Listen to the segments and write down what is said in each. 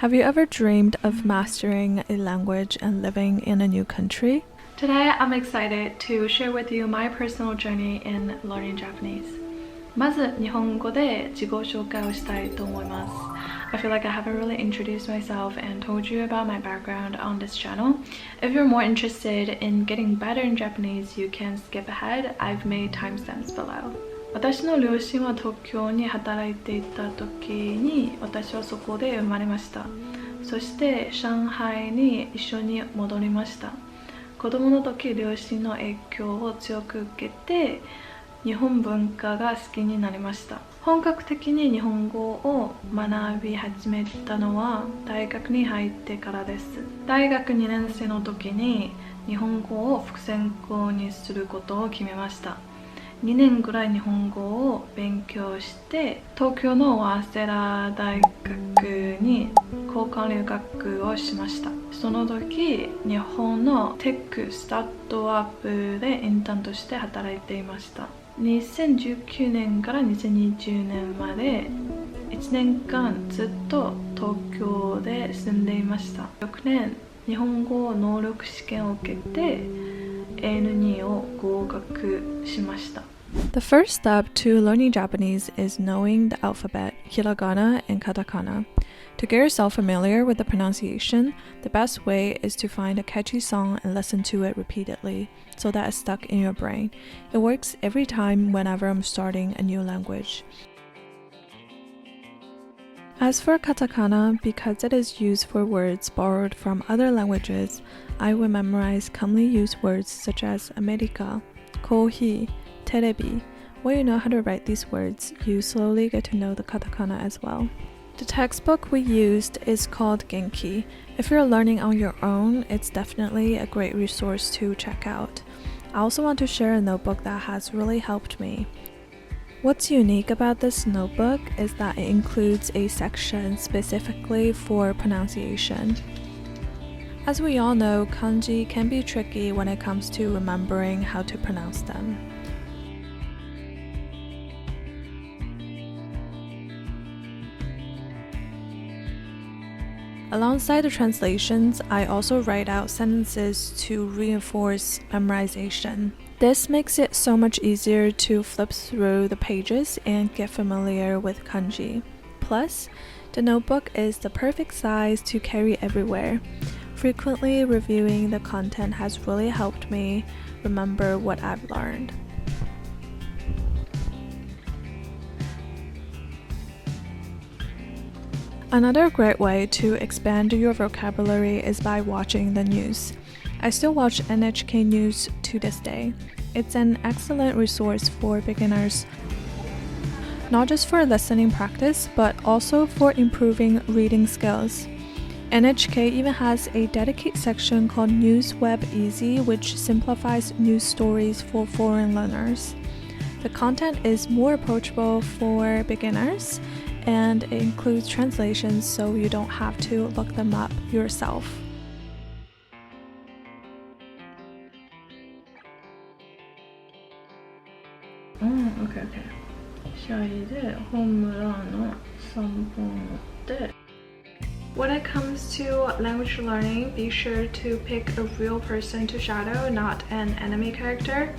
Have you ever dreamed of mastering a language and living in a new country? Today, I'm excited to share with you my personal journey in learning Japanese. まず、日本語で自己紹介をしたいと思います。I feel like I haven't really introduced myself and told you about my background on this channel. If you're more interested in getting better in Japanese, you can skip ahead. I've made timestamps below. 私の両親は東京に働いていた時に私はそこで生まれました。そして上海に一緒に戻りました。子供の時、両親の影響を強く受けて日本文化が好きになりました。本格的に日本語を学び始めたのは大学に入ってからです。大学2年生の時に日本語を副専攻にすることを決めました。2年ぐらい日本語を勉強して東京の早稲田大学に交換留学をしました。その時日本のテックスタートアップでインターンとして働いていました。2019年から2020年まで1年間ずっと東京で住んでいました。翌年日本語能力試験を受けてN2 を合格しました。The first step to learning Japanese is knowing the alphabet, hiragana and katakana. To get yourself familiar with the pronunciation, the best way is to find a catchy song and listen to it repeatedly so that it's stuck in your brain. It works every time whenever I'm starting a new language. As for katakana, because it is used for words borrowed from other languages, I would memorize commonly used words such as America, kohi, terebi. When you know how to write these words, you slowly get to know the katakana as well. The textbook we used is called Genki. If you're learning on your own, it's definitely a great resource to check out. I also want to share a notebook that has really helped me. What's unique about this notebook is that it includes a section specifically for pronunciation. As we all know, kanji can be tricky when it comes to remembering how to pronounce them. Alongside the translations, I also write out sentences to reinforce memorization. This makes it so much easier to flip through the pages and get familiar with kanji. Plus, the notebook is the perfect size to carry everywhere. Frequently reviewing the content has really helped me remember what I've learned. Another great way to expand your vocabulary is by watching the news. I still watch NHK News to this day. It's an excellent resource for beginners, not just for listening practice, but also for improving reading skills. NHK even has a dedicated section called News Web Easy, which simplifies news stories for foreign learners. The content is more approachable for beginners, and it includes translations so you don't have to look them up yourself. Okay. 試合でホームランを3本打って When it comes to language learning, be sure to pick a real person to shadow, not an anime character.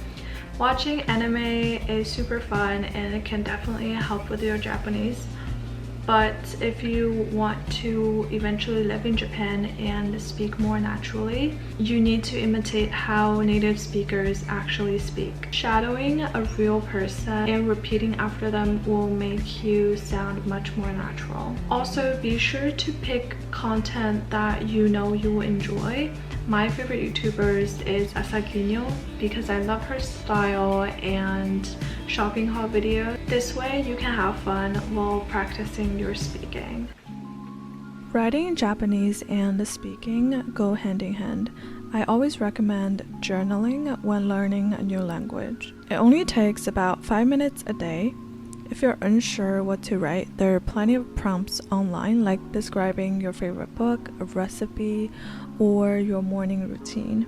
Watching anime is super fun and it can definitely help with your Japanese. But if you want to eventually live in Japan and speak more naturally, you need to imitate how native speakers actually speak. Shadowing a real person and repeating after them will make you sound much more natural. Also, be sure to pick content that you know you will enjoy. My favorite YouTubers is Asagino because I love her style and shopping haul videos. This way you can have fun while practicing your speaking. Writing in Japanese and speaking go hand in hand. I always recommend journaling when learning a new language. It only takes about 5 minutes a day. If you're unsure what to write, there are plenty of prompts online like describing your favorite book, a recipe, or your morning routine.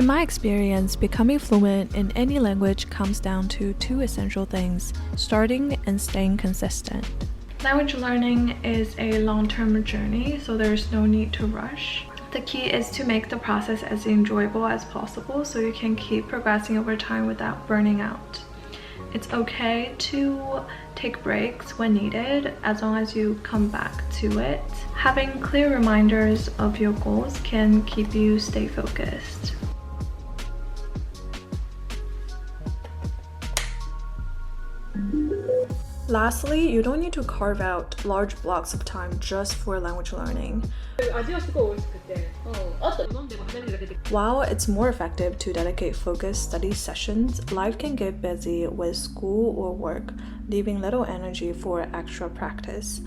In my experience, becoming fluent in any language comes down to two essential things: starting and staying consistent. Language learning is a long-term journey, so there's no need to rush. The key is to make the process as enjoyable as possible so you can keep progressing over time without burning out. It's okay to take breaks when needed, as long as you come back to it. Having clear reminders of your goals can keep you stay focused. Lastly, you don't need to carve out large blocks of time just for language learning. While it's more effective to dedicate focused study sessions, life can get busy with school or work, leaving little energy for extra practice.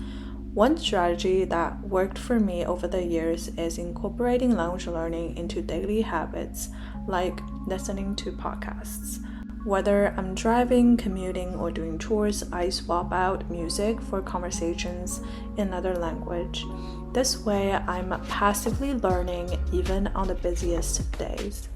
One strategy that worked for me over the years is incorporating language learning into daily habits, like listening to podcasts. Whether I'm driving, commuting, or doing chores, I swap out music for conversations in another language. This way, I'm passively learning even on the busiest days.